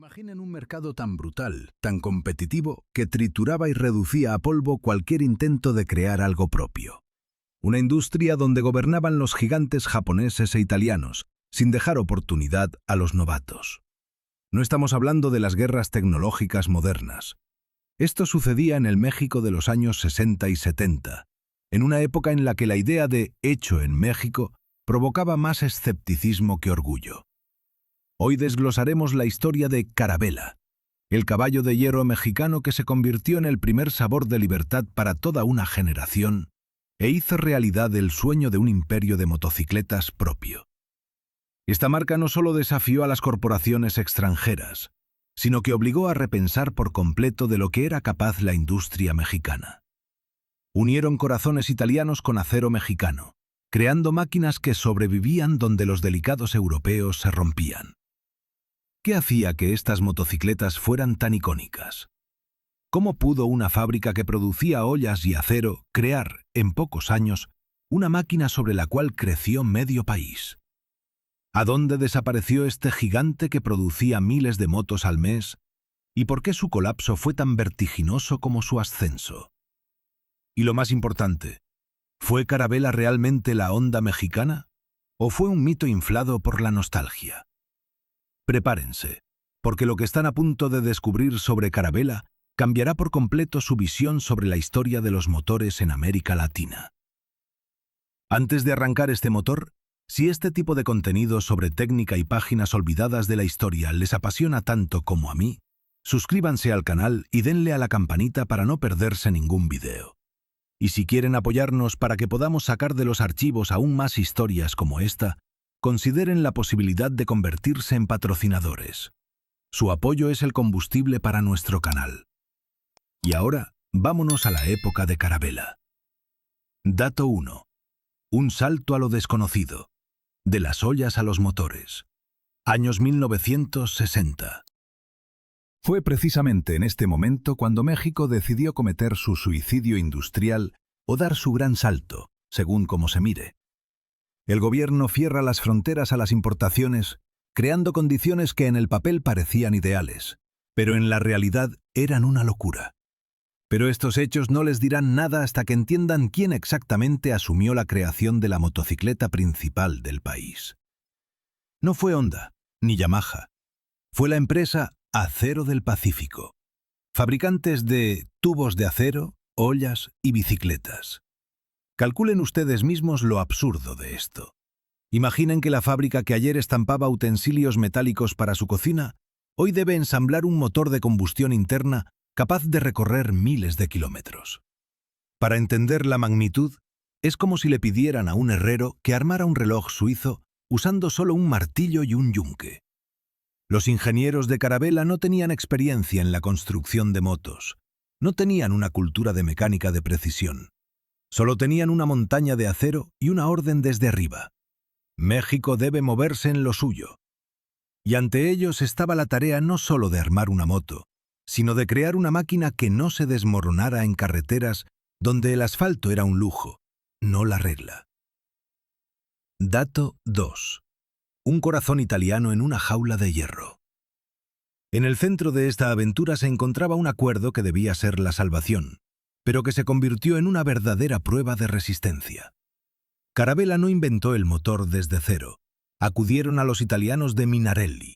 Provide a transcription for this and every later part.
Imaginen un mercado tan brutal, tan competitivo, que trituraba y reducía a polvo cualquier intento de crear algo propio. Una industria donde gobernaban los gigantes japoneses e italianos, sin dejar oportunidad a los novatos. No estamos hablando de las guerras tecnológicas modernas. Esto sucedía en el México de los años 60 y 70, en una época en la que la idea de «hecho en México» provocaba más escepticismo que orgullo. Hoy desglosaremos la historia de Carabela, el caballo de hierro mexicano que se convirtió en el primer sabor de libertad para toda una generación e hizo realidad el sueño de un imperio de motocicletas propio. Esta marca no solo desafió a las corporaciones extranjeras, sino que obligó a repensar por completo de lo que era capaz la industria mexicana. Unieron corazones italianos con acero mexicano, creando máquinas que sobrevivían donde los delicados europeos se rompían. ¿Qué hacía que estas motocicletas fueran tan icónicas? ¿Cómo pudo una fábrica que producía ollas y acero crear, en pocos años, una máquina sobre la cual creció medio país? ¿A dónde desapareció este gigante que producía miles de motos al mes? ¿Y por qué su colapso fue tan vertiginoso como su ascenso? Y lo más importante, ¿fue Carabela realmente la Honda mexicana? ¿O fue un mito inflado por la nostalgia? Prepárense, porque lo que están a punto de descubrir sobre Carabela cambiará por completo su visión sobre la historia de los motores en América Latina. Antes de arrancar este motor, si este tipo de contenido sobre técnica y páginas olvidadas de la historia les apasiona tanto como a mí, suscríbanse al canal y denle a la campanita para no perderse ningún video. Y si quieren apoyarnos para que podamos sacar de los archivos aún más historias como esta, consideren la posibilidad de convertirse en patrocinadores. Su apoyo es el combustible para nuestro canal. Y ahora, vámonos a la época de Carabela. Dato 1. Un salto a lo desconocido. De las ollas a los motores. Años 1960. Fue precisamente en este momento cuando México decidió cometer su suicidio industrial o dar su gran salto, según como se mire. El gobierno cierra las fronteras a las importaciones, creando condiciones que en el papel parecían ideales, pero en la realidad eran una locura. Pero estos hechos no les dirán nada hasta que entiendan quién exactamente asumió la creación de la motocicleta principal del país. No fue Honda, ni Yamaha. Fue la empresa Acero del Pacífico, fabricantes de tubos de acero, ollas y bicicletas. Calculen ustedes mismos lo absurdo de esto. Imaginen que la fábrica que ayer estampaba utensilios metálicos para su cocina, hoy debe ensamblar un motor de combustión interna capaz de recorrer miles de kilómetros. Para entender la magnitud, es como si le pidieran a un herrero que armara un reloj suizo usando solo un martillo y un yunque. Los ingenieros de Carabela no tenían experiencia en la construcción de motos, no tenían una cultura de mecánica de precisión. Solo tenían una montaña de acero y una orden desde arriba. México debe moverse en lo suyo. Y ante ellos estaba la tarea no solo de armar una moto, sino de crear una máquina que no se desmoronara en carreteras donde el asfalto era un lujo, no la regla. Dato 2. Un corazón italiano en una jaula de hierro. En el centro de esta aventura se encontraba un acuerdo que debía ser la salvación, pero que se convirtió en una verdadera prueba de resistencia. Carabela no inventó el motor desde cero. Acudieron a los italianos de Minarelli.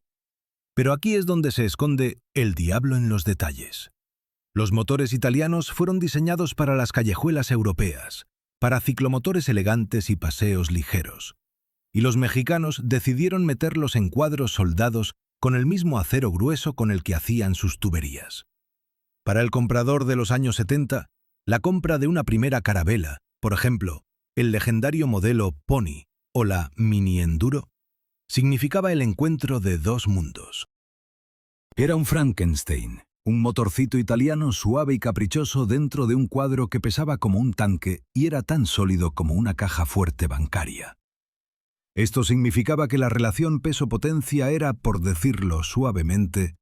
Pero aquí es donde se esconde el diablo en los detalles. Los motores italianos fueron diseñados para las callejuelas europeas, para ciclomotores elegantes y paseos ligeros. Y los mexicanos decidieron meterlos en cuadros soldados con el mismo acero grueso con el que hacían sus tuberías. Para el comprador de los años 70, la compra de una primera Carabela, por ejemplo, el legendario modelo Pony o la Mini Enduro, significaba el encuentro de dos mundos. Era un Frankenstein, un motorcito italiano suave y caprichoso dentro de un cuadro que pesaba como un tanque y era tan sólido como una caja fuerte bancaria. Esto significaba que la relación peso-potencia era, por decirlo suavemente,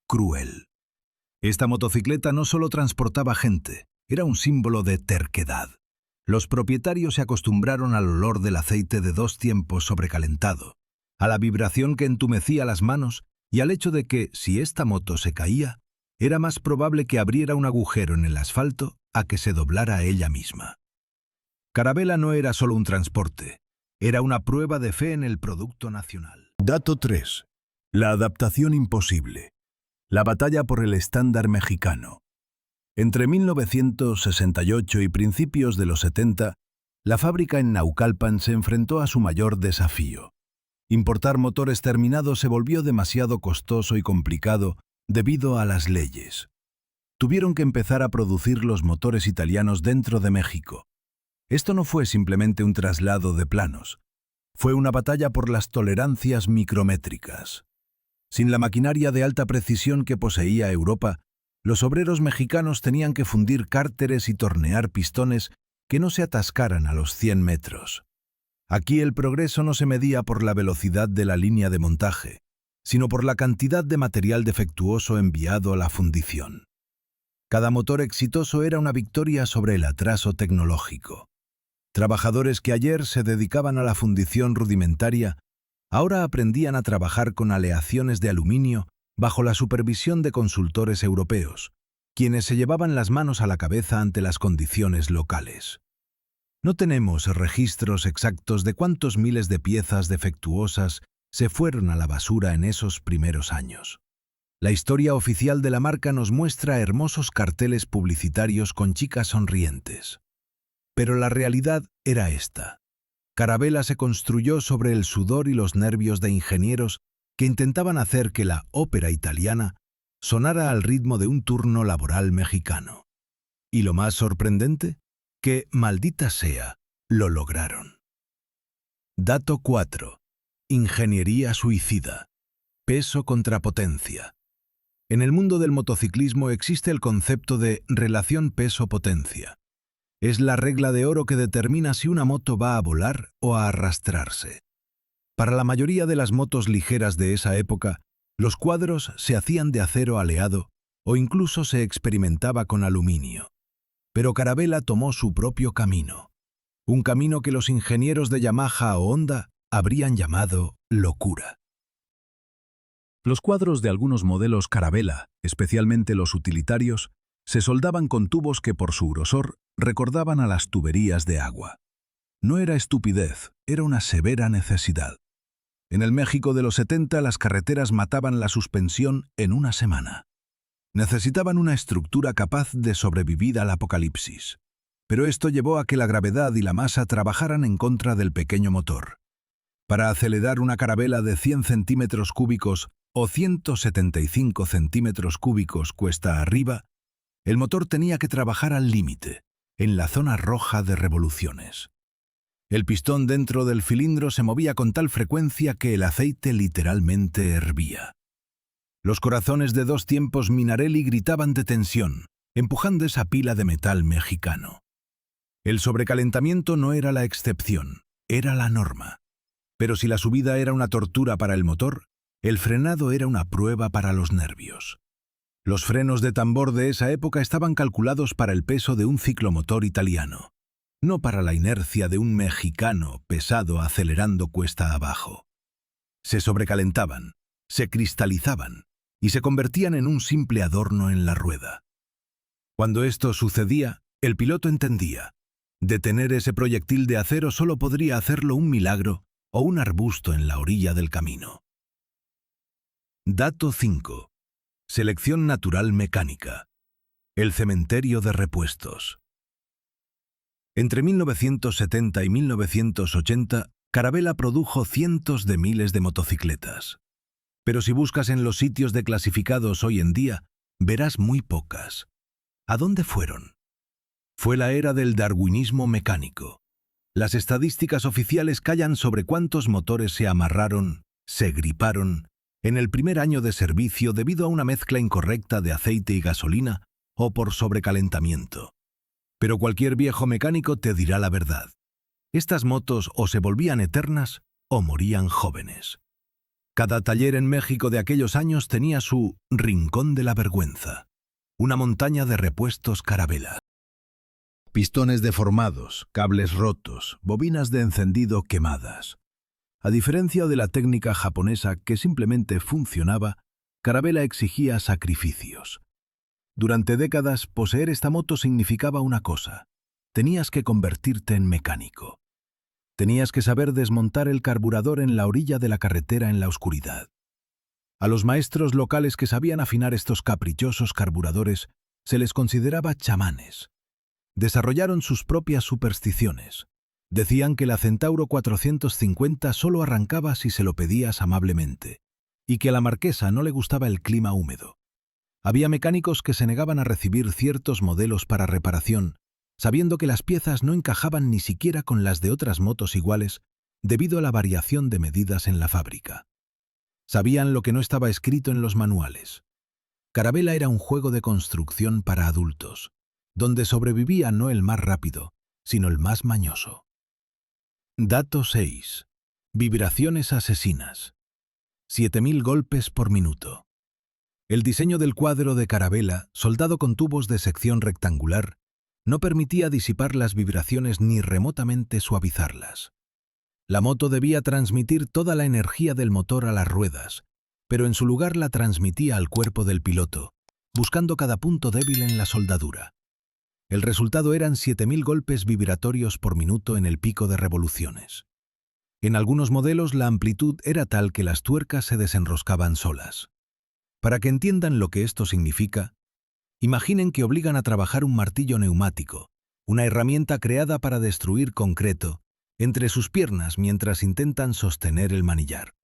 cruel. Esta motocicleta no solo transportaba gente, era un símbolo de terquedad. Los propietarios se acostumbraron al olor del aceite de dos tiempos sobrecalentado, a la vibración que entumecía las manos y al hecho de que, si esta moto se caía, era más probable que abriera un agujero en el asfalto a que se doblara ella misma. Carabela no era solo un transporte, era una prueba de fe en el producto nacional. Dato 3. La adaptación imposible. La batalla por el estándar mexicano. Entre 1968 y principios de los 70, la fábrica en Naucalpan se enfrentó a su mayor desafío. Importar motores terminados se volvió demasiado costoso y complicado debido a las leyes. Tuvieron que empezar a producir los motores italianos dentro de México. Esto no fue simplemente un traslado de planos. Fue una batalla por las tolerancias micrométricas. Sin la maquinaria de alta precisión que poseía Europa, los obreros mexicanos tenían que fundir cárteres y tornear pistones que no se atascaran a los 100 metros. Aquí el progreso no se medía por la velocidad de la línea de montaje, sino por la cantidad de material defectuoso enviado a la fundición. Cada motor exitoso era una victoria sobre el atraso tecnológico. Trabajadores que ayer se dedicaban a la fundición rudimentaria, ahora aprendían a trabajar con aleaciones de aluminio bajo la supervisión de consultores europeos, quienes se llevaban las manos a la cabeza ante las condiciones locales. No tenemos registros exactos de cuántos miles de piezas defectuosas se fueron a la basura en esos primeros años. La historia oficial de la marca nos muestra hermosos carteles publicitarios con chicas sonrientes. Pero la realidad era esta. Carabela se construyó sobre el sudor y los nervios de ingenieros que intentaban hacer que la ópera italiana sonara al ritmo de un turno laboral mexicano. Y lo más sorprendente, que, maldita sea, lo lograron. Dato 4. Ingeniería suicida. Peso contra potencia. En el mundo del motociclismo existe el concepto de relación peso-potencia. Es la regla de oro que determina si una moto va a volar o a arrastrarse. Para la mayoría de las motos ligeras de esa época, los cuadros se hacían de acero aleado o incluso se experimentaba con aluminio. Pero Carabela tomó su propio camino. Un camino que los ingenieros de Yamaha o Honda habrían llamado locura. Los cuadros de algunos modelos Carabela, especialmente los utilitarios, se soldaban con tubos que por su grosor recordaban a las tuberías de agua. No era estupidez, era una severa necesidad. En el México de los 70 las carreteras mataban la suspensión en una semana. Necesitaban una estructura capaz de sobrevivir al apocalipsis. Pero esto llevó a que la gravedad y la masa trabajaran en contra del pequeño motor. Para acelerar una Carabela de 100 centímetros cúbicos o 175 centímetros cúbicos cuesta arriba, el motor tenía que trabajar al límite, en la zona roja de revoluciones. El pistón dentro del cilindro se movía con tal frecuencia que el aceite literalmente hervía. Los corazones de 2 tiempos Minarelli gritaban de tensión, empujando esa pila de metal mexicano. El sobrecalentamiento no era la excepción, era la norma. Pero si la subida era una tortura para el motor, el frenado era una prueba para los nervios. Los frenos de tambor de esa época estaban calculados para el peso de un ciclomotor italiano, no para la inercia de un mexicano pesado acelerando cuesta abajo. Se sobrecalentaban, se cristalizaban y se convertían en un simple adorno en la rueda. Cuando esto sucedía, el piloto entendía: detener ese proyectil de acero solo podría hacerlo un milagro o un arbusto en la orilla del camino. Dato 5. Selección natural mecánica. El cementerio de repuestos. Entre 1970 y 1980, Carabela produjo cientos de miles de motocicletas. Pero si buscas en los sitios de clasificados hoy en día, verás muy pocas. ¿A dónde fueron? Fue la era del darwinismo mecánico. Las estadísticas oficiales callan sobre cuántos motores se amarraron, se griparon, en el primer año de servicio debido a una mezcla incorrecta de aceite y gasolina o por sobrecalentamiento. Pero cualquier viejo mecánico te dirá la verdad. Estas motos o se volvían eternas o morían jóvenes. Cada taller en México de aquellos años tenía su rincón de la vergüenza, una montaña de repuestos Carabela. Pistones deformados, cables rotos, bobinas de encendido quemadas. A diferencia de la técnica japonesa que simplemente funcionaba, Carabela exigía sacrificios. Durante décadas, poseer esta moto significaba una cosa: tenías que convertirte en mecánico. Tenías que saber desmontar el carburador en la orilla de la carretera en la oscuridad. A los maestros locales que sabían afinar estos caprichosos carburadores se les consideraba chamanes. Desarrollaron sus propias supersticiones. Decían que la Centauro 450 solo arrancaba si se lo pedías amablemente, y que a la marquesa no le gustaba el clima húmedo. Había mecánicos que se negaban a recibir ciertos modelos para reparación, sabiendo que las piezas no encajaban ni siquiera con las de otras motos iguales debido a la variación de medidas en la fábrica. Sabían lo que no estaba escrito en los manuales. Carabela era un juego de construcción para adultos, donde sobrevivía no el más rápido, sino el más mañoso. Dato 6. Vibraciones asesinas. 7000 golpes por minuto. El diseño del cuadro de Carabela, soldado con tubos de sección rectangular, no permitía disipar las vibraciones ni remotamente suavizarlas. La moto debía transmitir toda la energía del motor a las ruedas, pero en su lugar la transmitía al cuerpo del piloto, buscando cada punto débil en la soldadura. El resultado eran 7000 golpes vibratorios por minuto en el pico de revoluciones. En algunos modelos la amplitud era tal que las tuercas se desenroscaban solas. Para que entiendan lo que esto significa, imaginen que obligan a trabajar un martillo neumático, una herramienta creada para destruir concreto, entre sus piernas mientras intentan sostener el manillar.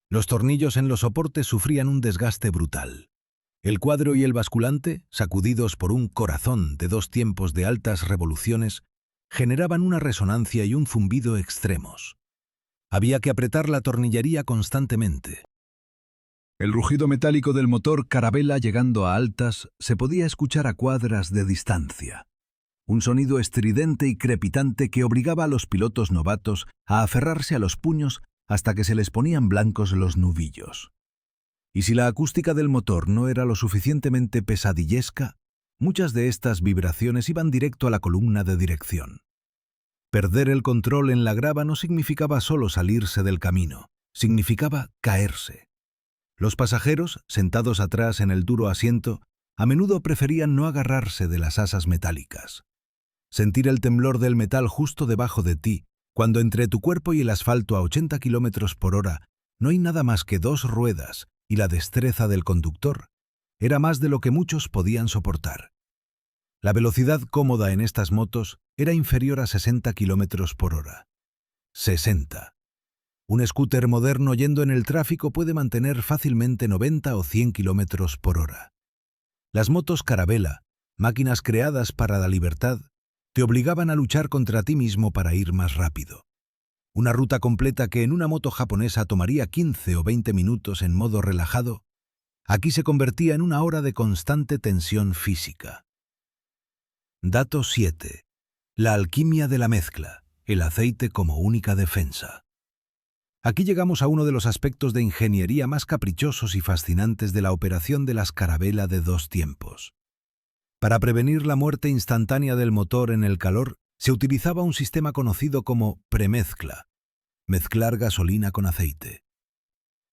Los tornillos en los soportes sufrían un desgaste brutal. El cuadro y el basculante, sacudidos por un corazón de 2 tiempos de altas revoluciones, generaban una resonancia y un zumbido extremos. Había que apretar la tornillería constantemente. El rugido metálico del motor Carabela llegando a altas se podía escuchar a cuadras de distancia. Un sonido estridente y crepitante que obligaba a los pilotos novatos a aferrarse a los puños hasta que se les ponían blancos los nubillos. Y si la acústica del motor no era lo suficientemente pesadillesca, muchas de estas vibraciones iban directo a la columna de dirección. Perder el control en la grava no significaba solo salirse del camino, significaba caerse. Los pasajeros, sentados atrás en el duro asiento, a menudo preferían no agarrarse de las asas metálicas. Sentir el temblor del metal justo debajo de ti, cuando entre tu cuerpo y el asfalto a 80 km por hora no hay nada más que 2 ruedas y la destreza del conductor, era más de lo que muchos podían soportar. La velocidad cómoda en estas motos era inferior a 60 km por hora. 60. Un scooter moderno yendo en el tráfico puede mantener fácilmente 90 o 100 km por hora. Las motos Carabela, máquinas creadas para la libertad, te obligaban a luchar contra ti mismo para ir más rápido. Una ruta completa que en una moto japonesa tomaría 15 o 20 minutos en modo relajado, aquí se convertía en una hora de constante tensión física. Dato 7. La alquimia de la mezcla, el aceite como única defensa. Aquí llegamos a uno de los aspectos de ingeniería más caprichosos y fascinantes de la operación de las Carabela de 2 tiempos. Para prevenir la muerte instantánea del motor en el calor, se utilizaba un sistema conocido como premezcla, mezclar gasolina con aceite.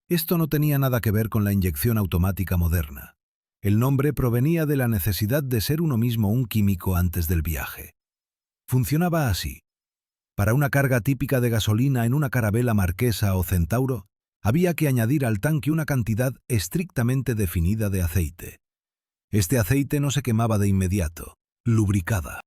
Esto no tenía nada que ver con la inyección automática moderna. El nombre provenía de la necesidad de ser uno mismo un químico antes del viaje. Funcionaba así. Para una carga típica de gasolina en una Carabela Marquesa o Centauro, había que añadir al tanque una cantidad estrictamente definida de aceite. Este aceite no se quemaba de inmediato, lubricaba.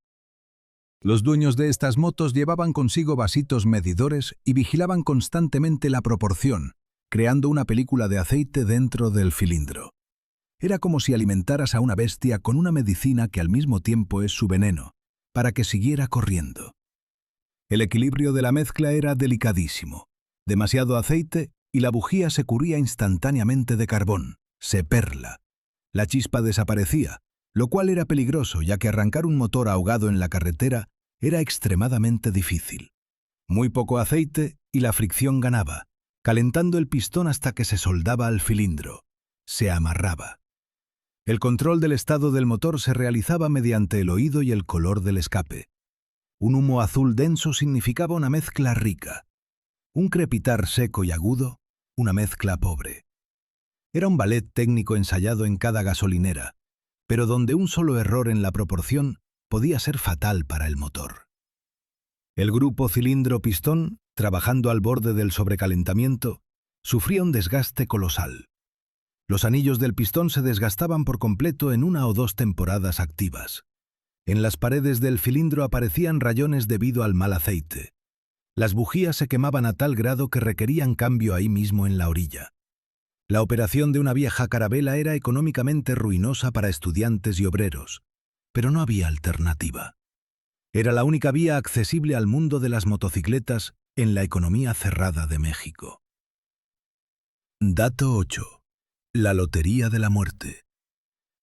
Los dueños de estas motos llevaban consigo vasitos medidores y vigilaban constantemente la proporción, creando una película de aceite dentro del cilindro. Era como si alimentaras a una bestia con una medicina que al mismo tiempo es su veneno, para que siguiera corriendo. El equilibrio de la mezcla era delicadísimo. Demasiado aceite y la bujía se cubría instantáneamente de carbón, se perla. La chispa desaparecía, lo cual era peligroso ya que arrancar un motor ahogado en la carretera era extremadamente difícil. Muy poco aceite y la fricción ganaba, calentando el pistón hasta que se soldaba al cilindro. Se amarraba. El control del estado del motor se realizaba mediante el oído y el color del escape. Un humo azul denso significaba una mezcla rica. Un crepitar seco y agudo, una mezcla pobre. Era un ballet técnico ensayado en cada gasolinera, pero donde un solo error en la proporción podía ser fatal para el motor. El grupo cilindro-pistón, trabajando al borde del sobrecalentamiento, sufría un desgaste colosal. Los anillos del pistón se desgastaban por completo en 1 o 2 temporadas activas. En las paredes del cilindro aparecían rayones debido al mal aceite. Las bujías se quemaban a tal grado que requerían cambio ahí mismo en la orilla. La operación de una vieja carabela era económicamente ruinosa para estudiantes y obreros, pero no había alternativa. Era la única vía accesible al mundo de las motocicletas en la economía cerrada de México. Dato 8. La lotería de la muerte.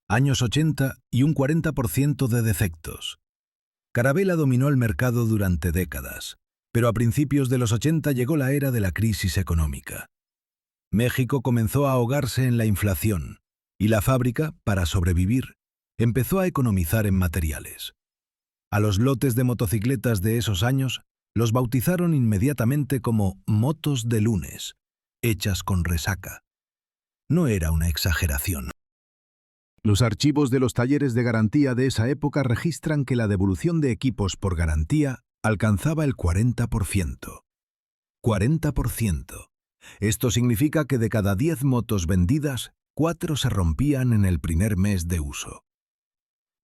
Años 80 y un 40% de defectos. Carabela dominó el mercado durante décadas, pero a principios de los 80 llegó la era de la crisis económica. México comenzó a ahogarse en la inflación, y la fábrica, para sobrevivir, empezó a economizar en materiales. A los lotes de motocicletas de esos años los bautizaron inmediatamente como motos de lunes, hechas con resaca. No era una exageración. Los archivos de los talleres de garantía de esa época registran que la devolución de equipos por garantía alcanzaba el 40%. 40%. Esto significa que de cada 10 motos vendidas, 4 se rompían en el primer mes de uso.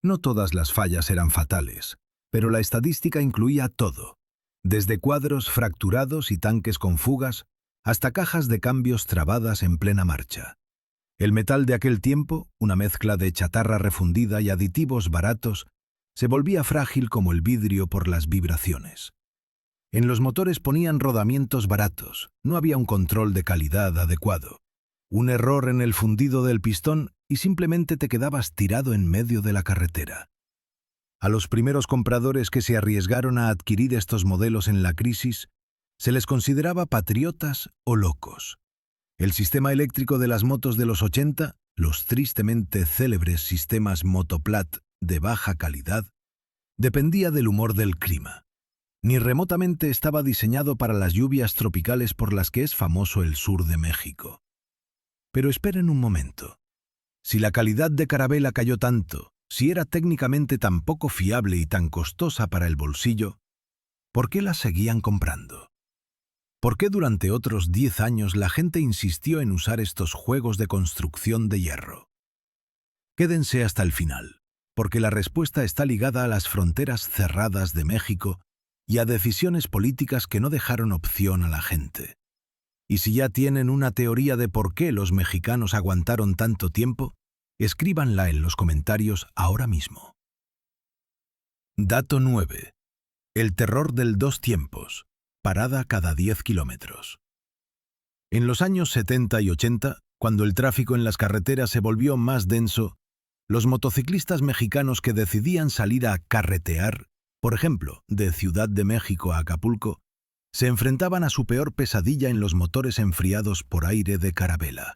No todas las fallas eran fatales, pero la estadística incluía todo, desde cuadros fracturados y tanques con fugas, hasta cajas de cambios trabadas en plena marcha. El metal de aquel tiempo, una mezcla de chatarra refundida y aditivos baratos, se volvía frágil como el vidrio por las vibraciones. En los motores ponían rodamientos baratos, no había un control de calidad adecuado. Un error en el fundido del pistón y simplemente te quedabas tirado en medio de la carretera. A los primeros compradores que se arriesgaron a adquirir estos modelos en la crisis, se les consideraba patriotas o locos. El sistema eléctrico de las motos de los 80, los tristemente célebres sistemas Motoplat de baja calidad, dependía del humor del clima. Ni remotamente estaba diseñado para las lluvias tropicales por las que es famoso el sur de México. Pero esperen un momento. Si la calidad de Carabela cayó tanto, si era técnicamente tan poco fiable y tan costosa para el bolsillo, ¿por qué la seguían comprando? ¿Por qué durante otros 10 años la gente insistió en usar estos juegos de construcción de hierro? Quédense hasta el final, porque la respuesta está ligada a las fronteras cerradas de México y a decisiones políticas que no dejaron opción a la gente. Y si ya tienen una teoría de por qué los mexicanos aguantaron tanto tiempo, escríbanla en los comentarios ahora mismo. Dato 9. El terror del dos tiempos. Parada cada 10 kilómetros. En los años 70 y 80, cuando el tráfico en las carreteras se volvió más denso, los motociclistas mexicanos que decidían salir a carretear, por ejemplo, de Ciudad de México a Acapulco, se enfrentaban a su peor pesadilla en los motores enfriados por aire de Carabela.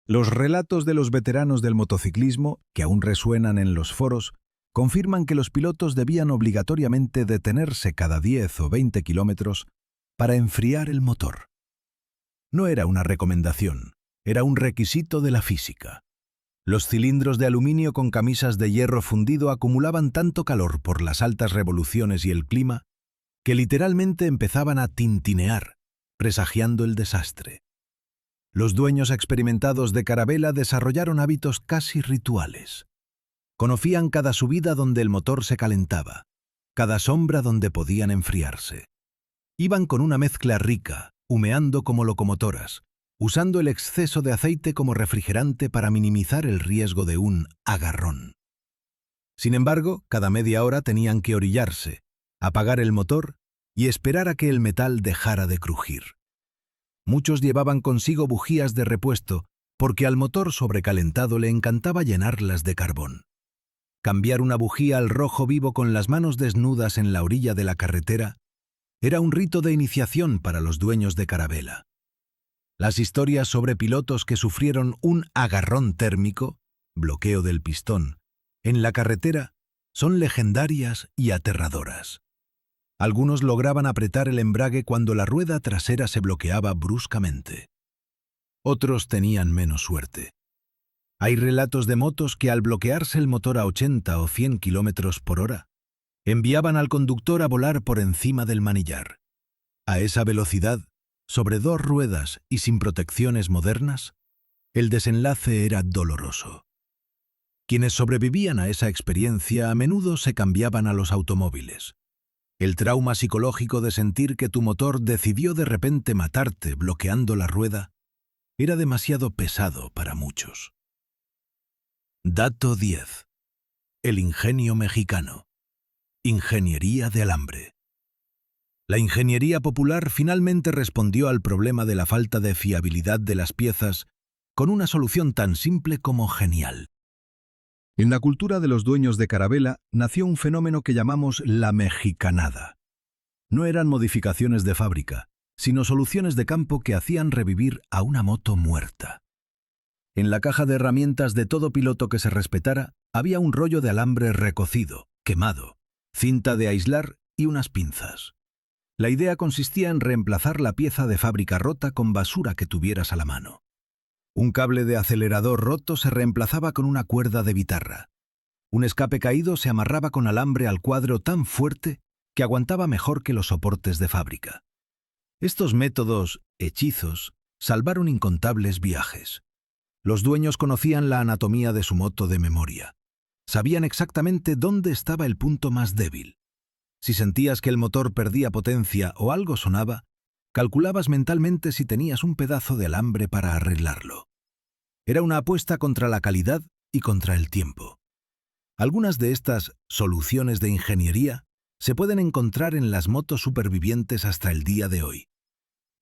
Los relatos de los veteranos del motociclismo, que aún resuenan en los foros, confirman que los pilotos debían obligatoriamente detenerse cada 10 o 20 kilómetros para enfriar el motor. No era una recomendación, era un requisito de la física. Los cilindros de aluminio con camisas de hierro fundido acumulaban tanto calor por las altas revoluciones y el clima que literalmente empezaban a tintinear, presagiando el desastre. Los dueños experimentados de Carabela desarrollaron hábitos casi rituales. Conocían cada subida donde el motor se calentaba, cada sombra donde podían enfriarse. Iban con una mezcla rica, humeando como locomotoras, usando el exceso de aceite como refrigerante para minimizar el riesgo de un agarrón. Sin embargo, cada media hora tenían que orillarse, apagar el motor y esperar a que el metal dejara de crujir. Muchos llevaban consigo bujías de repuesto porque al motor sobrecalentado le encantaba llenarlas de carbón. Cambiar una bujía al rojo vivo con las manos desnudas en la orilla de la carretera era un rito de iniciación para los dueños de Carabela. Las historias sobre pilotos que sufrieron un agarrón térmico, bloqueo del pistón, en la carretera son legendarias y aterradoras. Algunos lograban apretar el embrague cuando la rueda trasera se bloqueaba bruscamente. Otros tenían menos suerte. Hay relatos de motos que al bloquearse el motor a 80 o 100 kilómetros por hora, enviaban al conductor a volar por encima del manillar. A esa velocidad, sobre 2 ruedas y sin protecciones modernas, el desenlace era doloroso. Quienes sobrevivían a esa experiencia a menudo se cambiaban a los automóviles. El trauma psicológico de sentir que tu motor decidió de repente matarte bloqueando la rueda era demasiado pesado para muchos. Dato 10. El ingenio mexicano. Ingeniería de alambre. La ingeniería popular finalmente respondió al problema de la falta de fiabilidad de las piezas con una solución tan simple como genial. En la cultura de los dueños de Carabela nació un fenómeno que llamamos la mexicanada. No eran modificaciones de fábrica, sino soluciones de campo que hacían revivir a una moto muerta. En la caja de herramientas de todo piloto que se respetara había un rollo de alambre recocido, quemado, cinta de aislar y unas pinzas. La idea consistía en reemplazar la pieza de fábrica rota con basura que tuvieras a la mano. Un cable de acelerador roto se reemplazaba con una cuerda de guitarra. Un escape caído se amarraba con alambre al cuadro tan fuerte que aguantaba mejor que los soportes de fábrica. Estos métodos, hechizos, salvaron incontables viajes. Los dueños conocían la anatomía de su moto de memoria. Sabían exactamente dónde estaba el punto más débil. Si sentías que el motor perdía potencia o algo sonaba, calculabas mentalmente si tenías un pedazo de alambre para arreglarlo. Era una apuesta contra la calidad y contra el tiempo. Algunas de estas soluciones de ingeniería se pueden encontrar en las motos supervivientes hasta el día de hoy.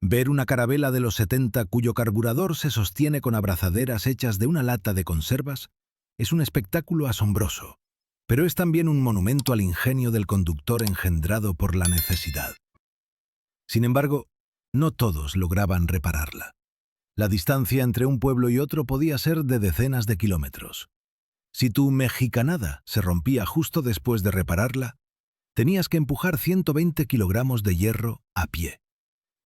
Ver una Carabela de los 70 cuyo carburador se sostiene con abrazaderas hechas de una lata de conservas es un espectáculo asombroso, pero es también un monumento al ingenio del conductor engendrado por la necesidad. Sin embargo, no todos lograban repararla. La distancia entre un pueblo y otro podía ser de decenas de kilómetros. Si tu mexicanada se rompía justo después de repararla, tenías que empujar 120 kilogramos de hierro a pie.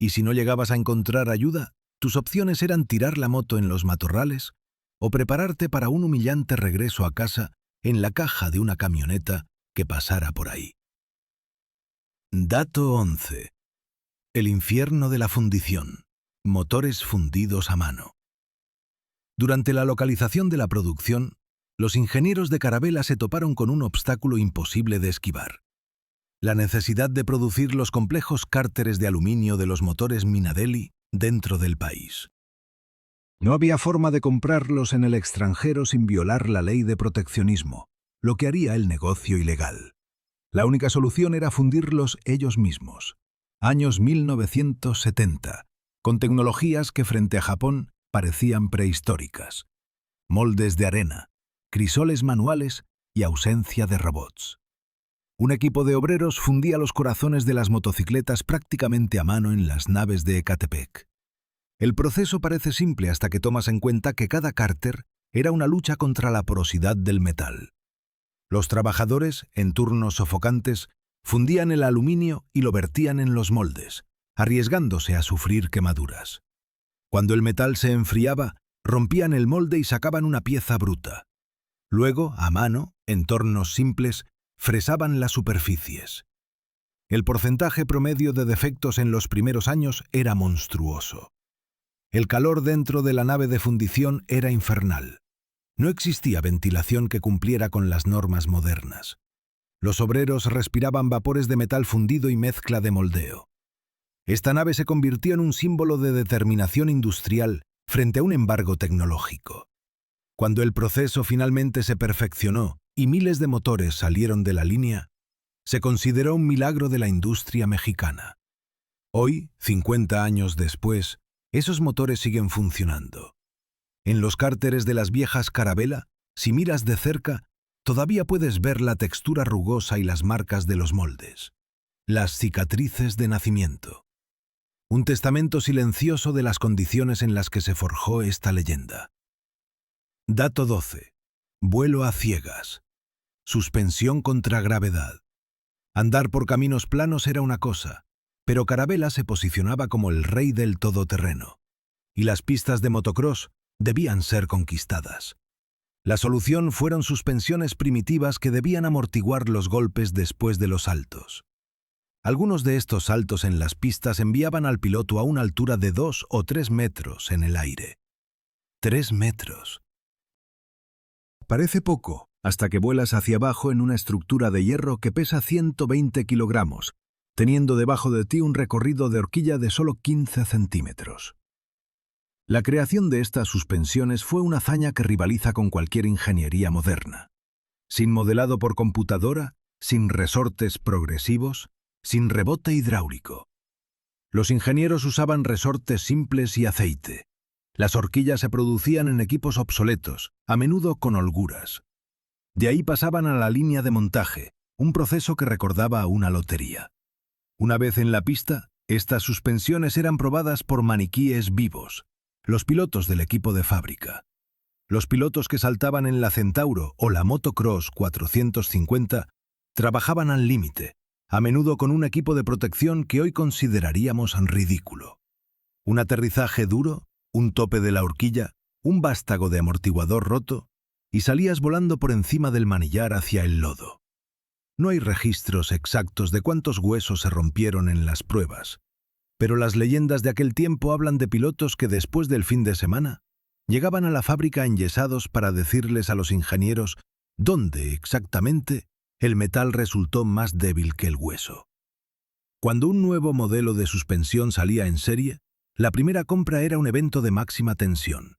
Y si no llegabas a encontrar ayuda, tus opciones eran tirar la moto en los matorrales o prepararte para un humillante regreso a casa en la caja de una camioneta que pasara por ahí. Dato 11. El infierno de la fundición. Motores fundidos a mano. Durante la localización de la producción, los ingenieros de Carabela se toparon con un obstáculo imposible de esquivar: la necesidad de producir los complejos cárteres de aluminio de los motores Minarelli dentro del país. No había forma de comprarlos en el extranjero sin violar la ley de proteccionismo, lo que haría el negocio ilegal. La única solución era fundirlos ellos mismos. Años 1970, con tecnologías que frente a Japón parecían prehistóricas. Moldes de arena, crisoles manuales y ausencia de robots. Un equipo de obreros fundía los corazones de las motocicletas prácticamente a mano en las naves de Ecatepec. El proceso parece simple hasta que tomas en cuenta que cada cárter era una lucha contra la porosidad del metal. Los trabajadores, en turnos sofocantes, fundían el aluminio y lo vertían en los moldes, arriesgándose a sufrir quemaduras. Cuando el metal se enfriaba, rompían el molde y sacaban una pieza bruta. Luego, a mano, en tornos simples, fresaban las superficies. El porcentaje promedio de defectos en los primeros años era monstruoso. El calor dentro de la nave de fundición era infernal. No existía ventilación que cumpliera con las normas modernas. Los obreros respiraban vapores de metal fundido y mezcla de moldeo. Esta nave se convirtió en un símbolo de determinación industrial frente a un embargo tecnológico. Cuando el proceso finalmente se perfeccionó y miles de motores salieron de la línea, se consideró un milagro de la industria mexicana. Hoy, 50 años después, esos motores siguen funcionando. En los cárteres de las viejas Carabela, si miras de cerca, todavía puedes ver la textura rugosa y las marcas de los moldes. Las cicatrices de nacimiento. Un testamento silencioso de las condiciones en las que se forjó esta leyenda. Dato 12. Vuelo a ciegas. Suspensión contra gravedad. Andar por caminos planos era una cosa, pero Carabela se posicionaba como el rey del todoterreno. y las pistas de motocross debían ser conquistadas. La solución fueron suspensiones primitivas que debían amortiguar los golpes después de los saltos. Algunos de estos saltos en las pistas enviaban al piloto a una altura de 2 o 3 metros en el aire. 3 metros. Parece poco, hasta que vuelas hacia abajo en una estructura de hierro que pesa 120 kilogramos, teniendo debajo de ti un recorrido de horquilla de solo 15 centímetros. La creación de estas suspensiones fue una hazaña que rivaliza con cualquier ingeniería moderna. Sin modelado por computadora, sin resortes progresivos, sin rebote hidráulico. Los ingenieros usaban resortes simples y aceite. Las horquillas se producían en equipos obsoletos, a menudo con holguras. De ahí pasaban a la línea de montaje, un proceso que recordaba a una lotería. Una vez en la pista, estas suspensiones eran probadas por maniquíes vivos, los pilotos del equipo de fábrica. Los pilotos que saltaban en la Centauro o la Motocross 450 trabajaban al límite, a menudo con un equipo de protección que hoy consideraríamos ridículo. Un aterrizaje duro, un tope de la horquilla, un vástago de amortiguador roto, y salías volando por encima del manillar hacia el lodo. No hay registros exactos de cuántos huesos se rompieron en las pruebas, pero las leyendas de aquel tiempo hablan de pilotos que después del fin de semana llegaban a la fábrica enyesados para decirles a los ingenieros dónde exactamente el metal resultó más débil que el hueso. Cuando un nuevo modelo de suspensión salía en serie, la primera compra era un evento de máxima tensión.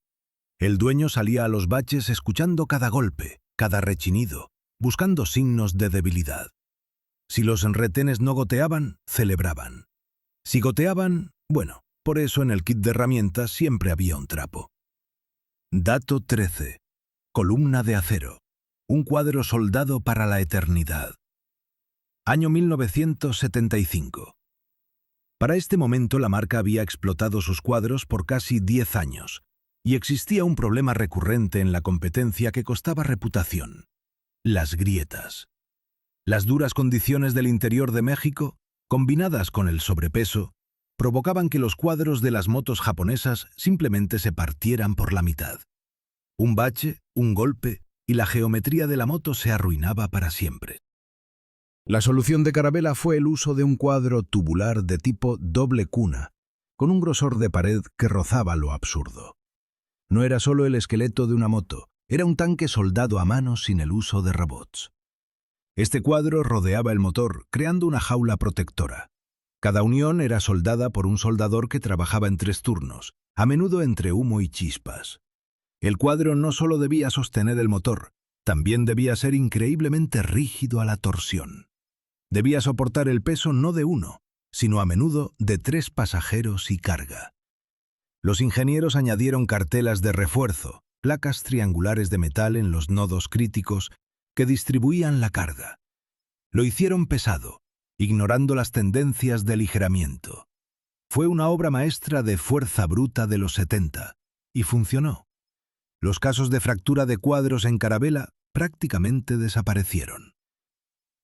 El dueño salía a los baches escuchando cada golpe, cada rechinido, buscando signos de debilidad. Si los retenes no goteaban, celebraban. Si goteaban, bueno, por eso en el kit de herramientas siempre había un trapo. Dato 13. Columna de acero. Un cuadro soldado para la eternidad. Año 1975. Para este momento la marca había explotado sus cuadros por casi 10 años, y existía un problema recurrente en la competencia que costaba reputación: las grietas. Las duras condiciones del interior de México, combinadas con el sobrepeso, provocaban que los cuadros de las motos japonesas simplemente se partieran por la mitad. Un bache, un golpe, y la geometría de la moto se arruinaba para siempre. La solución de Carabela fue el uso de un cuadro tubular de tipo doble cuna, con un grosor de pared que rozaba lo absurdo. No era solo el esqueleto de una moto, era un tanque soldado a mano sin el uso de robots. Este cuadro rodeaba el motor, creando una jaula protectora. Cada unión era soldada por un soldador que trabajaba en 3 turnos, a menudo entre humo y chispas. El cuadro no solo debía sostener el motor, también debía ser increíblemente rígido a la torsión. Debía soportar el peso no de uno, sino a menudo de 3 pasajeros y carga. Los ingenieros añadieron cartelas de refuerzo, placas triangulares de metal en los nodos críticos que distribuían la carga. Lo hicieron pesado, ignorando las tendencias de aligeramiento. Fue una obra maestra de fuerza bruta de los 70, y funcionó. Los casos de fractura de cuadros en Carabela prácticamente desaparecieron.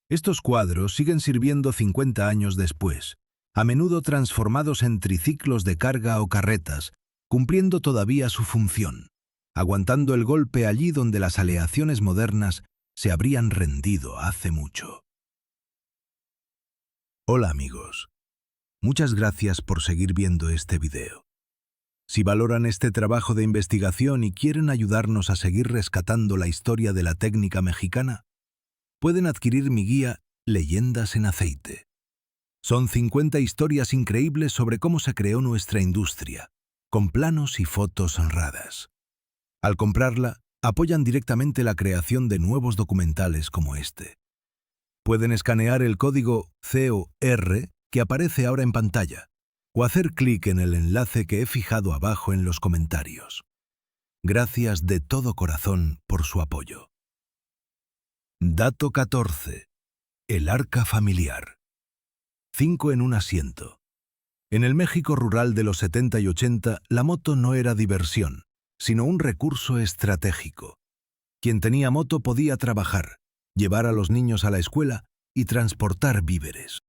Estos cuadros siguen sirviendo 50 años después, a menudo transformados en triciclos de carga o carretas, cumpliendo todavía su función, aguantando el golpe allí donde las aleaciones modernas se habrían rendido hace mucho. Hola amigos, muchas gracias por seguir viendo este video. Si valoran este trabajo de investigación y quieren ayudarnos a seguir rescatando la historia de la técnica mexicana, pueden adquirir mi guía Leyendas en Aceite. Son 50 historias increíbles sobre cómo se creó nuestra industria, con planos y fotos honradas. Al comprarla, apoyan directamente la creación de nuevos documentales como este. Pueden escanear el código COR que aparece ahora en pantalla, o hacer clic en el enlace que he fijado abajo en los comentarios. Gracias de todo corazón por su apoyo. Dato 14. El arca familiar. 5 en un asiento. En el México rural de los 70 y 80, la moto no era diversión, sino un recurso estratégico. Quien tenía moto podía trabajar, llevar a los niños a la escuela y transportar víveres.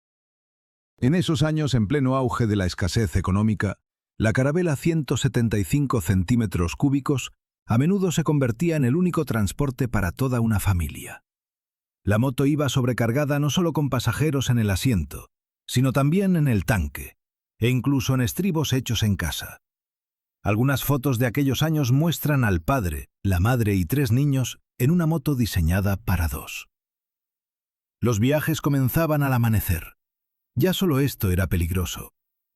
En esos años, en pleno auge de la escasez económica, La Carabela 175 centímetros cúbicos a menudo se convertía en el único transporte para toda una familia. La moto iba sobrecargada no solo con pasajeros en el asiento, sino también en el tanque, e incluso en estribos hechos en casa. Algunas fotos de aquellos años muestran al padre, la madre y 3 niños en una moto diseñada para 2. Los viajes comenzaban al amanecer. Ya solo esto era peligroso,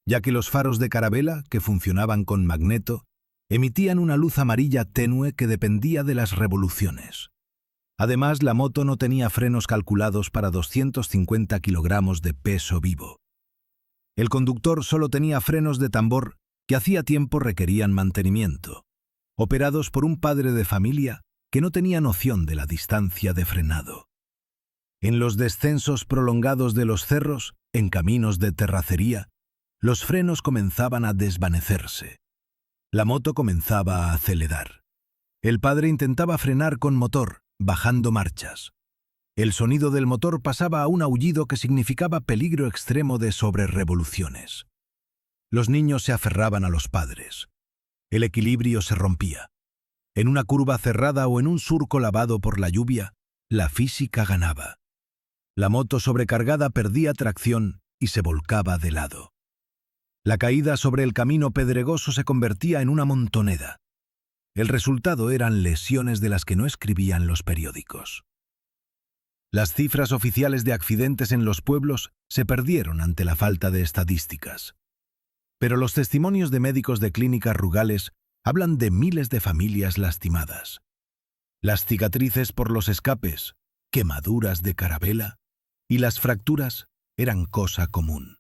ya que los faros de Carabela, que funcionaban con magneto, emitían una luz amarilla tenue que dependía de las revoluciones. Además, la moto no tenía frenos calculados para 250 kilogramos de peso vivo. El conductor solo tenía frenos de tambor que hacía tiempo requerían mantenimiento, operados por un padre de familia que no tenía noción de la distancia de frenado. En los descensos prolongados de los cerros, en caminos de terracería, los frenos comenzaban a desvanecerse. La moto comenzaba a acelerar. El padre intentaba frenar con motor, bajando marchas. El sonido del motor pasaba a un aullido que significaba peligro extremo de sobrerevoluciones. Los niños se aferraban a los padres. El equilibrio se rompía. En una curva cerrada o en un surco lavado por la lluvia, la física ganaba. La moto sobrecargada perdía tracción y se volcaba de lado. La caída sobre el camino pedregoso se convertía en una montonera. El resultado eran lesiones de las que no escribían los periódicos. Las cifras oficiales de accidentes en los pueblos se perdieron ante la falta de estadísticas. Pero los testimonios de médicos de clínicas rurales hablan de miles de familias lastimadas. Las cicatrices por los escapes, quemaduras de Carabela y las fracturas eran cosa común.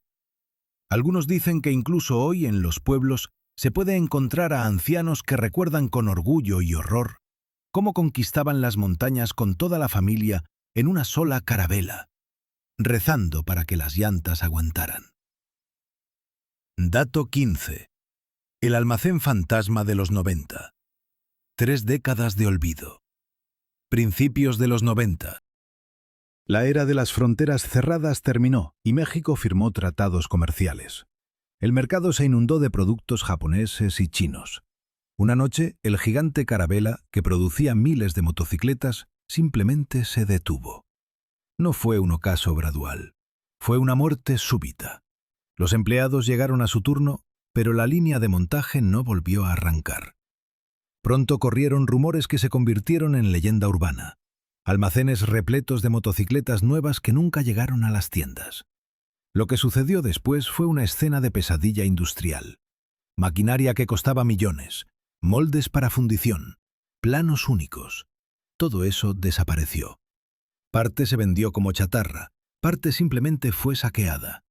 Algunos dicen que incluso hoy en los pueblos se puede encontrar a ancianos que recuerdan con orgullo y horror cómo conquistaban las montañas con toda la familia en una sola Carabela, rezando para que las llantas aguantaran. Dato 15. El almacén fantasma de los 90. 3 décadas de olvido. Principios de los 90. La era de las fronteras cerradas terminó y México firmó tratados comerciales. El mercado se inundó de productos japoneses y chinos. Una noche, el gigante Carabela, que producía miles de motocicletas, simplemente se detuvo. No fue un ocaso gradual. Fue una muerte súbita. Los empleados llegaron a su turno, pero la línea de montaje no volvió a arrancar. Pronto corrieron rumores que se convirtieron en leyenda urbana. Almacenes repletos de motocicletas nuevas que nunca llegaron a las tiendas. Lo que sucedió después fue una escena de pesadilla industrial. Maquinaria que costaba millones, moldes para fundición, planos únicos. Todo eso desapareció. Parte se vendió como chatarra, parte simplemente fue saqueada.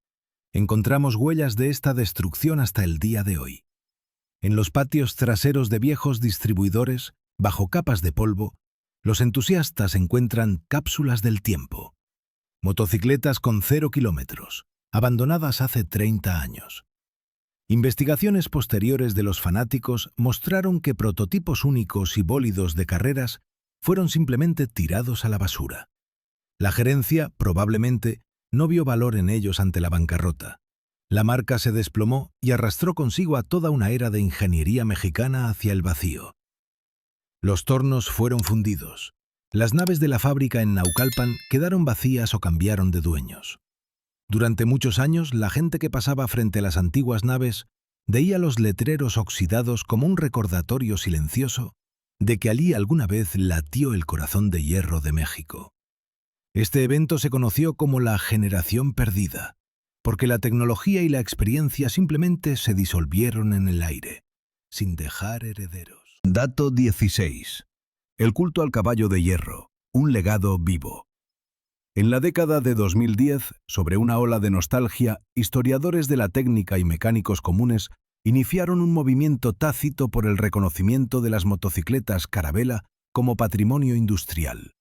Encontramos huellas de esta destrucción hasta el día de hoy. En los patios traseros de viejos distribuidores, bajo capas de polvo, los entusiastas encuentran cápsulas del tiempo. Motocicletas con 0 kilómetros, abandonadas hace 30 años. Investigaciones posteriores de los fanáticos mostraron que prototipos únicos y bólidos de carreras fueron simplemente tirados a la basura. La gerencia, probablemente, no vio valor en ellos ante la bancarrota. La marca se desplomó y arrastró consigo a toda una era de ingeniería mexicana hacia el vacío. Los tornos fueron fundidos. Las naves de la fábrica en Naucalpan quedaron vacías o cambiaron de dueños. Durante muchos años, la gente que pasaba frente a las antiguas naves veía los letreros oxidados como un recordatorio silencioso de que allí alguna vez latió el corazón de hierro de México. Este evento se conoció como la generación perdida, porque la tecnología y la experiencia simplemente se disolvieron en el aire, sin dejar herederos. Dato 16. El culto al caballo de hierro, un legado vivo. En la década de 2010, sobre una ola de nostalgia, historiadores de la técnica y mecánicos comunes iniciaron un movimiento tácito por el reconocimiento de las motocicletas Carabela como patrimonio industrial.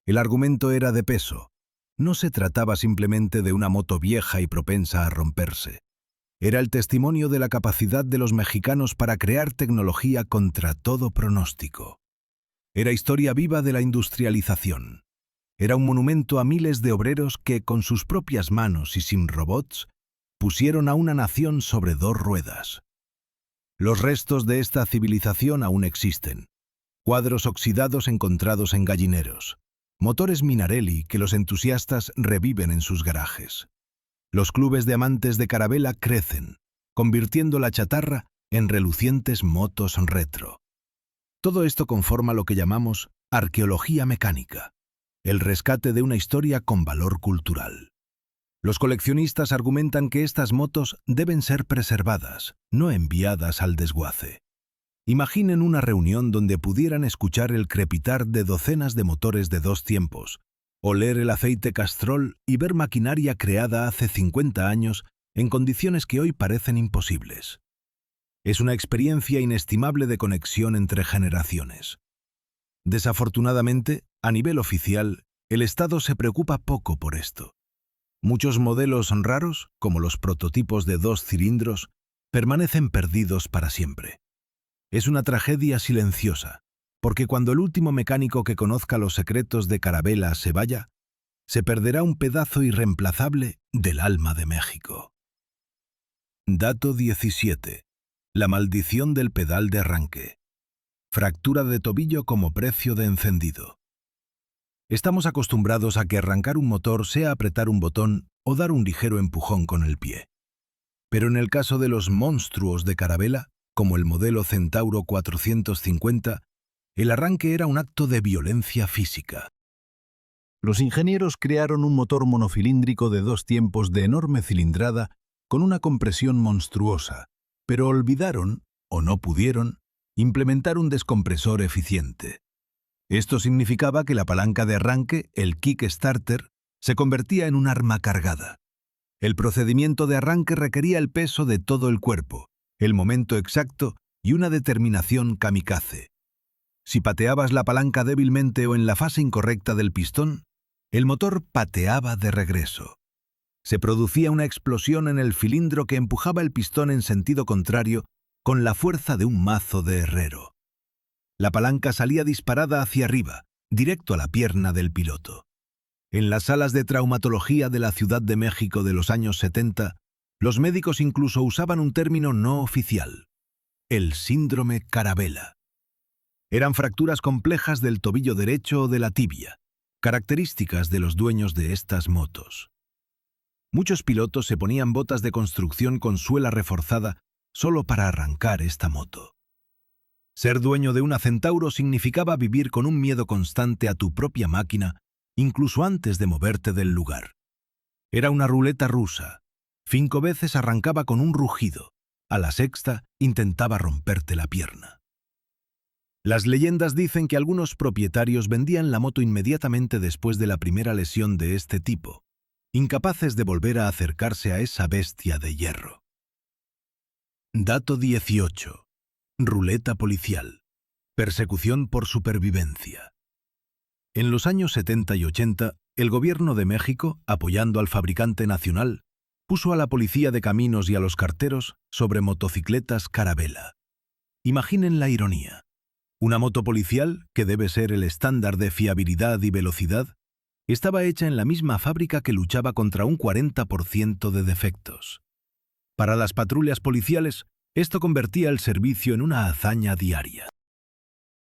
El argumento era de peso. No se trataba simplemente de una moto vieja y propensa a romperse. Era el testimonio de la capacidad de los mexicanos para crear tecnología contra todo pronóstico. Era historia viva de la industrialización. Era un monumento a miles de obreros que, con sus propias manos y sin robots, pusieron a una nación sobre 2 ruedas. Los restos de esta civilización aún existen. Cuadros oxidados encontrados en gallineros. Motores Minarelli que los entusiastas reviven en sus garajes. Los clubes de amantes de Carabela crecen, convirtiendo la chatarra en relucientes motos retro. Todo esto conforma lo que llamamos arqueología mecánica, el rescate de una historia con valor cultural. Los coleccionistas argumentan que estas motos deben ser preservadas, no enviadas al desguace. Imaginen una reunión donde pudieran escuchar el crepitar de docenas de motores de 2 tiempos, oler el aceite Castrol y ver maquinaria creada hace 50 años en condiciones que hoy parecen imposibles. Es una experiencia inestimable de conexión entre generaciones. Desafortunadamente, a nivel oficial, el Estado se preocupa poco por esto. Muchos modelos raros, como los prototipos de 2 cilindros, permanecen perdidos para siempre. Es una tragedia silenciosa, porque cuando el último mecánico que conozca los secretos de Carabela se vaya, se perderá un pedazo irreemplazable del alma de México. Dato 17. La maldición del pedal de arranque. Fractura de tobillo como precio de encendido. Estamos acostumbrados a que arrancar un motor sea apretar un botón o dar un ligero empujón con el pie. Pero en el caso de los monstruos de Carabela, como el modelo Centauro 450, el arranque era un acto de violencia física. Los ingenieros crearon un motor monocilíndrico de 2 tiempos de enorme cilindrada con una compresión monstruosa, pero olvidaron, o no pudieron, implementar un descompresor eficiente. Esto significaba que la palanca de arranque, el kickstarter, se convertía en un arma cargada. El procedimiento de arranque requería el peso de todo el cuerpo, el momento exacto y una determinación kamikaze. Si pateabas la palanca débilmente o en la fase incorrecta del pistón, el motor pateaba de regreso. Se producía una explosión en el cilindro que empujaba el pistón en sentido contrario con la fuerza de un mazo de herrero. La palanca salía disparada hacia arriba, directo a la pierna del piloto. En las salas de traumatología de la Ciudad de México de los años 70, los médicos incluso usaban un término no oficial: el síndrome Carabela. Eran fracturas complejas del tobillo derecho o de la tibia, características de los dueños de estas motos. Muchos pilotos se ponían botas de construcción con suela reforzada solo para arrancar esta moto. Ser dueño de una Centauro significaba vivir con un miedo constante a tu propia máquina, incluso antes de moverte del lugar. Era una ruleta rusa. 5 veces arrancaba con un rugido. A la 6ª intentaba romperte la pierna. Las leyendas dicen que algunos propietarios vendían la moto inmediatamente después de la primera lesión de este tipo, incapaces de volver a acercarse a esa bestia de hierro. Dato 18. Ruleta policial. Persecución por supervivencia. En los años 70 y 80, el gobierno de México, apoyando al fabricante nacional, puso a la policía de caminos y a los carteros sobre motocicletas Carabela. Imaginen la ironía. Una moto policial, que debe ser el estándar de fiabilidad y velocidad, estaba hecha en la misma fábrica que luchaba contra un 40% de defectos. Para las patrullas policiales, esto convertía el servicio en una hazaña diaria.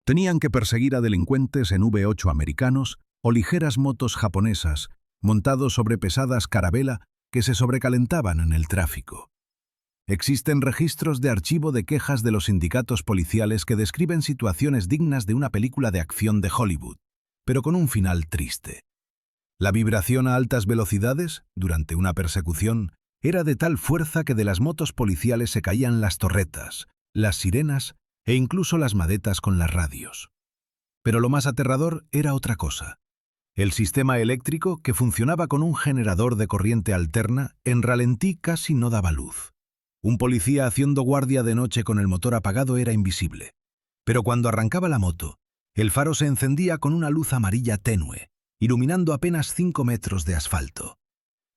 Tenían que perseguir a delincuentes en V8 americanos o ligeras motos japonesas, montados sobre pesadas Carabela que se sobrecalentaban en el tráfico. Existen registros de archivo de quejas de los sindicatos policiales que describen situaciones dignas de una película de acción de Hollywood, pero con un final triste. La vibración a altas velocidades, durante una persecución, era de tal fuerza que de las motos policiales se caían las torretas, las sirenas e incluso las madetas con las radios. Pero lo más aterrador era otra cosa. El sistema eléctrico, que funcionaba con un generador de corriente alterna, en ralentí casi no daba luz. Un policía haciendo guardia de noche con el motor apagado era invisible. Pero cuando arrancaba la moto, el faro se encendía con una luz amarilla tenue, iluminando apenas 5 metros de asfalto.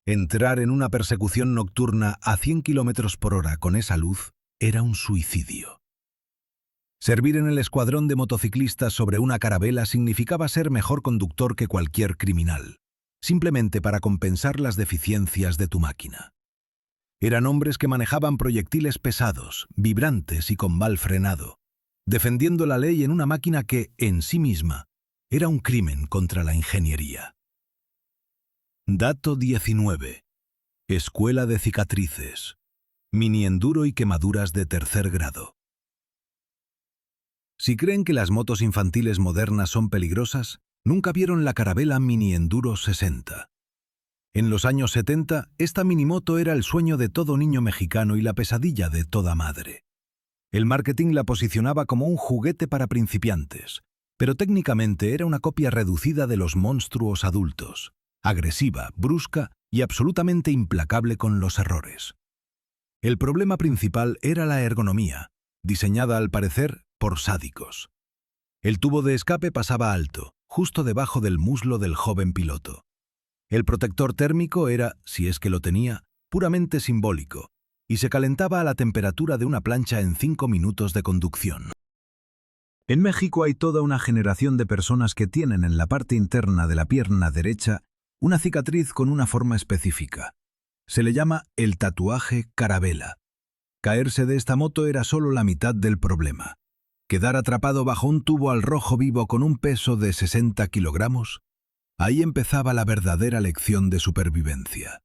Entrar en una persecución nocturna a 100 km por hora con esa luz era un suicidio. Servir en el escuadrón de motociclistas sobre una Carabela significaba ser mejor conductor que cualquier criminal, simplemente para compensar las deficiencias de tu máquina. Eran hombres que manejaban proyectiles pesados, vibrantes y con mal frenado, defendiendo la ley en una máquina que, en sí misma, era un crimen contra la ingeniería. Dato 19. Escuela de cicatrices. Mini enduro y quemaduras de tercer grado. Si creen que las motos infantiles modernas son peligrosas, nunca vieron la Carabela Mini Enduro 60. En los años 70, esta minimoto era el sueño de todo niño mexicano y la pesadilla de toda madre. El marketing la posicionaba como un juguete para principiantes, pero técnicamente era una copia reducida de los monstruos adultos, agresiva, brusca y absolutamente implacable con los errores. El problema principal era la ergonomía, diseñada al parecer por sádicos. El tubo de escape pasaba alto, justo debajo del muslo del joven piloto. El protector térmico era, si es que lo tenía, puramente simbólico, y se calentaba a la temperatura de una plancha en 5 minutos de conducción. En México hay toda una generación de personas que tienen en la parte interna de la pierna derecha una cicatriz con una forma específica. Se le llama el tatuaje Carabela. Caerse de esta moto era solo la mitad del problema. Quedar atrapado bajo un tubo al rojo vivo con un peso de 60 kilogramos, ahí empezaba la verdadera lección de supervivencia.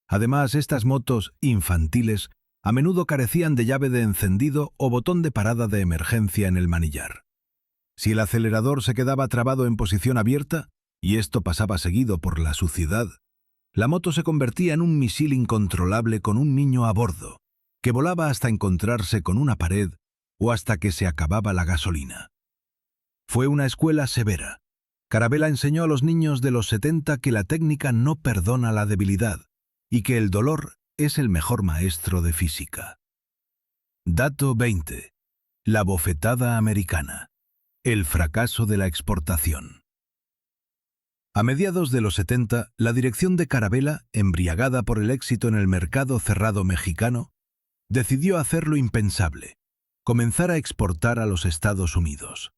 Además, estas motos infantiles a menudo carecían de llave de encendido o botón de parada de emergencia en el manillar. Si el acelerador se quedaba trabado en posición abierta, y esto pasaba seguido por la suciedad, la moto se convertía en un misil incontrolable con un niño a bordo, que volaba hasta encontrarse con una pared o hasta que se acababa la gasolina. Fue una escuela severa. Carabela enseñó a los niños de los 70 que la técnica no perdona la debilidad y que el dolor es el mejor maestro de física. Dato 20. La bofetada americana. El fracaso de la exportación. A mediados de los 70, la dirección de Carabela, embriagada por el éxito en el mercado cerrado mexicano, decidió hacer lo impensable: comenzar a exportar a los Estados Unidos.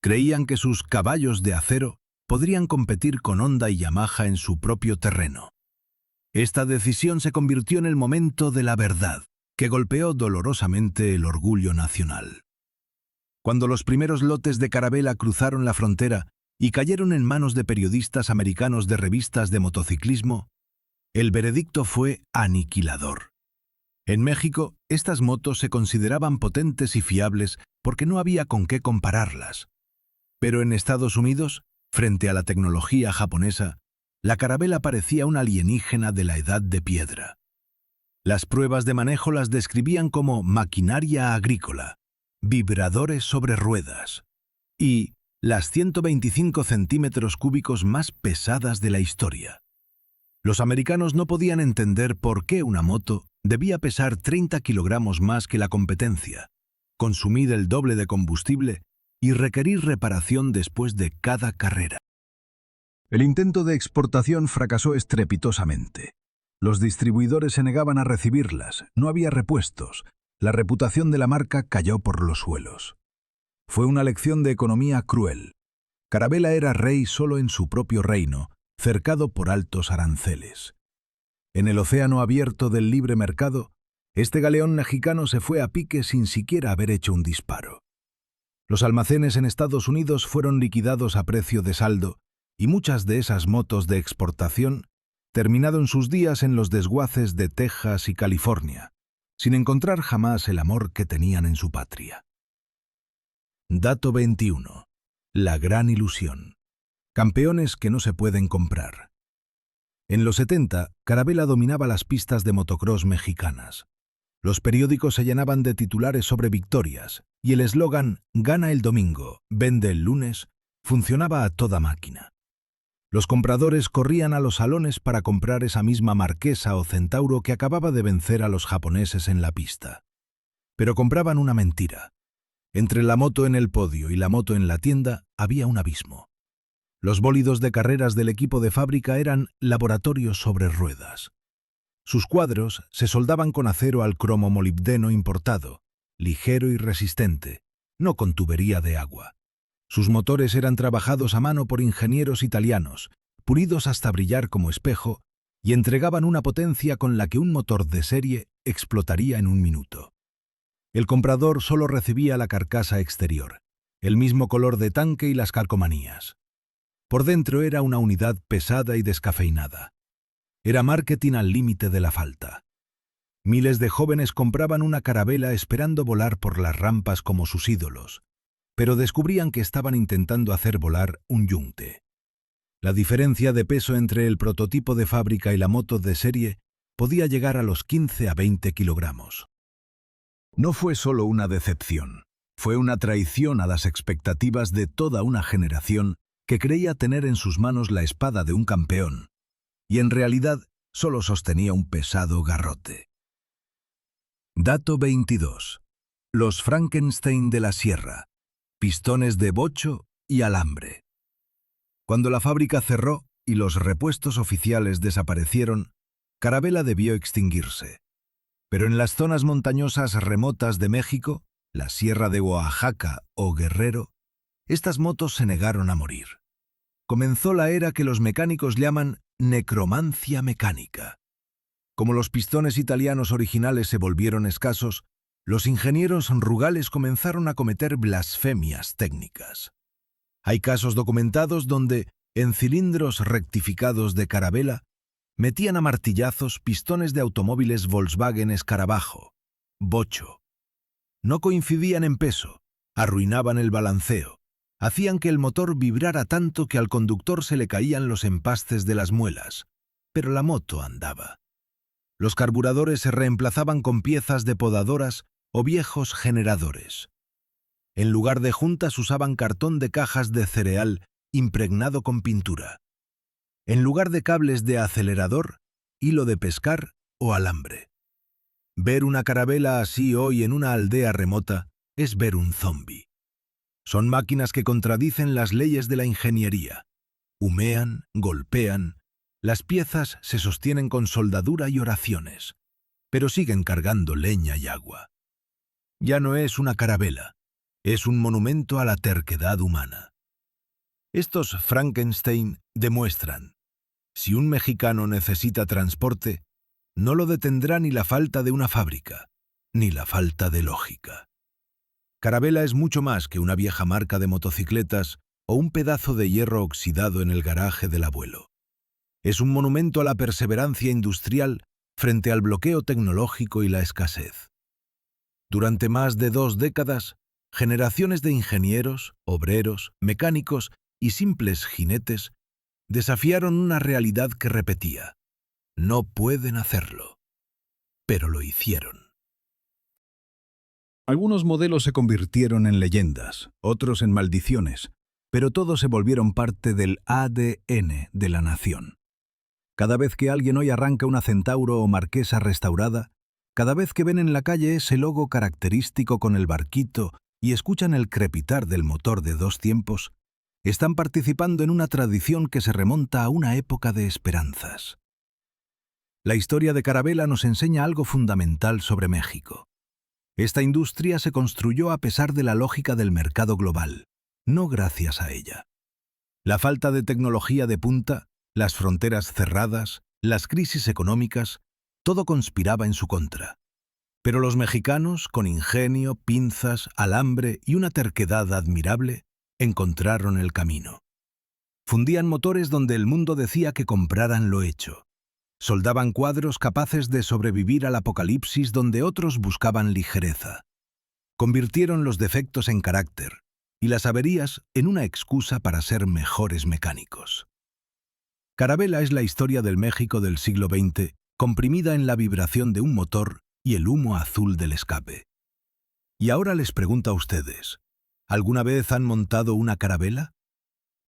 Creían que sus caballos de acero podrían competir con Honda y Yamaha en su propio terreno. Esta decisión se convirtió en el momento de la verdad, que golpeó dolorosamente el orgullo nacional. Cuando los primeros lotes de Carabela cruzaron la frontera y cayeron en manos de periodistas americanos de revistas de motociclismo, el veredicto fue aniquilador. En México, estas motos se consideraban potentes y fiables porque no había con qué compararlas. Pero en Estados Unidos, frente a la tecnología japonesa, la Carabela parecía un alienígena de la edad de piedra. Las pruebas de manejo las describían como maquinaria agrícola, vibradores sobre ruedas y las 125 centímetros cúbicos más pesadas de la historia. Los americanos no podían entender por qué una moto debía pesar 30 kilogramos más que la competencia, consumir el doble de combustible y requerir reparación después de cada carrera. El intento de exportación fracasó estrepitosamente. Los distribuidores se negaban a recibirlas, no había repuestos, la reputación de la marca cayó por los suelos. Fue una lección de economía cruel. Carabela era rey solo en su propio reino, cercado por altos aranceles. En el océano abierto del libre mercado, este galeón mexicano se fue a pique sin siquiera haber hecho un disparo. Los almacenes en Estados Unidos fueron liquidados a precio de saldo y muchas de esas motos de exportación terminaron sus días en los desguaces de Texas y California, sin encontrar jamás el amor que tenían en su patria. Dato 21. La gran ilusión. Campeones que no se pueden comprar. En los 70, Carabela dominaba las pistas de motocross mexicanas. Los periódicos se llenaban de titulares sobre victorias, y el eslogan «Gana el domingo, vende el lunes» funcionaba a toda máquina. Los compradores corrían a los salones para comprar esa misma Marquesa o Centauro que acababa de vencer a los japoneses en la pista. Pero compraban una mentira. Entre la moto en el podio y la moto en la tienda había un abismo. Los bólidos de carreras del equipo de fábrica eran laboratorios sobre ruedas. Sus cuadros se soldaban con acero al cromo molibdeno importado, ligero y resistente, no con tubería de agua. Sus motores eran trabajados a mano por ingenieros italianos, pulidos hasta brillar como espejo, y entregaban una potencia con la que un motor de serie explotaría en un minuto. El comprador solo recibía la carcasa exterior, el mismo color de tanque y las calcomanías. Por dentro era una unidad pesada y descafeinada. Era marketing al límite de la falta. Miles de jóvenes compraban una Carabela esperando volar por las rampas como sus ídolos, pero descubrían que estaban intentando hacer volar un yunque. La diferencia de peso entre el prototipo de fábrica y la moto de serie podía llegar a los 15 a 20 kilogramos. No fue solo una decepción, fue una traición a las expectativas de toda una generación que creía tener en sus manos la espada de un campeón, y en realidad solo sostenía un pesado garrote. Dato 22. Los Frankenstein de la Sierra. Pistones de bocho y alambre. Cuando la fábrica cerró y los repuestos oficiales desaparecieron, Carabela debió extinguirse. Pero en las zonas montañosas remotas de México, la Sierra de Oaxaca o Guerrero, estas motos se negaron a morir. Comenzó la era que los mecánicos llaman necromancia mecánica. Como los pistones italianos originales se volvieron escasos, los ingenieros rugales comenzaron a cometer blasfemias técnicas. Hay casos documentados donde, en cilindros rectificados de Carabela, metían a martillazos pistones de automóviles Volkswagen Escarabajo, bocho. No coincidían en peso, arruinaban el balanceo, hacían que el motor vibrara tanto que al conductor se le caían los empastes de las muelas, pero la moto andaba. Los carburadores se reemplazaban con piezas de podadoras o viejos generadores. En lugar de juntas usaban cartón de cajas de cereal impregnado con pintura. En lugar de cables de acelerador, hilo de pescar o alambre. Ver una Carabela así hoy en una aldea remota es ver un zombi. Son máquinas que contradicen las leyes de la ingeniería. Humean, golpean. Las piezas se sostienen con soldadura y oraciones, pero siguen cargando leña y agua. Ya no es una Carabela, es un monumento a la terquedad humana. Estos Frankenstein demuestran: si un mexicano necesita transporte, no lo detendrá ni la falta de una fábrica, ni la falta de lógica. Carabela es mucho más que una vieja marca de motocicletas o un pedazo de hierro oxidado en el garaje del abuelo. Es un monumento a la perseverancia industrial frente al bloqueo tecnológico y la escasez. Durante más de 2 décadas, generaciones de ingenieros, obreros, mecánicos y simples jinetes desafiaron una realidad que repetía: no pueden hacerlo. Pero lo hicieron. Algunos modelos se convirtieron en leyendas, otros en maldiciones, pero todos se volvieron parte del ADN de la nación. Cada vez que alguien hoy arranca una Centauro o Marquesa restaurada, cada vez que ven en la calle ese logo característico con el barquito y escuchan el crepitar del motor de 2 tiempos, están participando en una tradición que se remonta a una época de esperanzas. La historia de Carabela nos enseña algo fundamental sobre México. Esta industria se construyó a pesar de la lógica del mercado global, no gracias a ella. La falta de tecnología de punta, las fronteras cerradas, las crisis económicas, todo conspiraba en su contra. Pero los mexicanos, con ingenio, pinzas, alambre y una terquedad admirable, encontraron el camino. Fundían motores donde el mundo decía que compraran lo hecho. Soldaban cuadros capaces de sobrevivir al apocalipsis donde otros buscaban ligereza. Convirtieron los defectos en carácter y las averías en una excusa para ser mejores mecánicos. Carabela es la historia del México del siglo XX, comprimida en la vibración de un motor y el humo azul del escape. Y ahora les pregunto a ustedes, ¿alguna vez han montado una Carabela?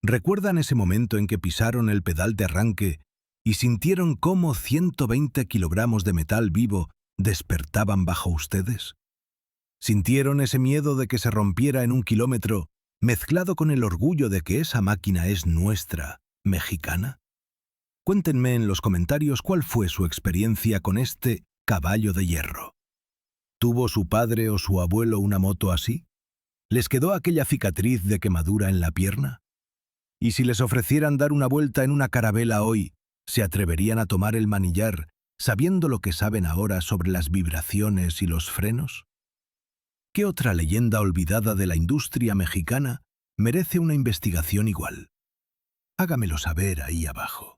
¿Recuerdan ese momento en que pisaron el pedal de arranque y sintieron cómo 120 kilogramos de metal vivo despertaban bajo ustedes? ¿Sintieron ese miedo de que se rompiera en 1 kilómetro, mezclado con el orgullo de que esa máquina es nuestra, mexicana? Cuéntenme en los comentarios cuál fue su experiencia con este caballo de hierro. ¿Tuvo su padre o su abuelo una moto así? ¿Les quedó aquella cicatriz de quemadura en la pierna? ¿Y si les ofrecieran dar una vuelta en una Carabela hoy, ¿Se atreverían a tomar el manillar sabiendo lo que saben ahora sobre las vibraciones y los frenos? ¿Qué otra leyenda olvidada de la industria mexicana merece una investigación igual? Hágamelo saber ahí abajo.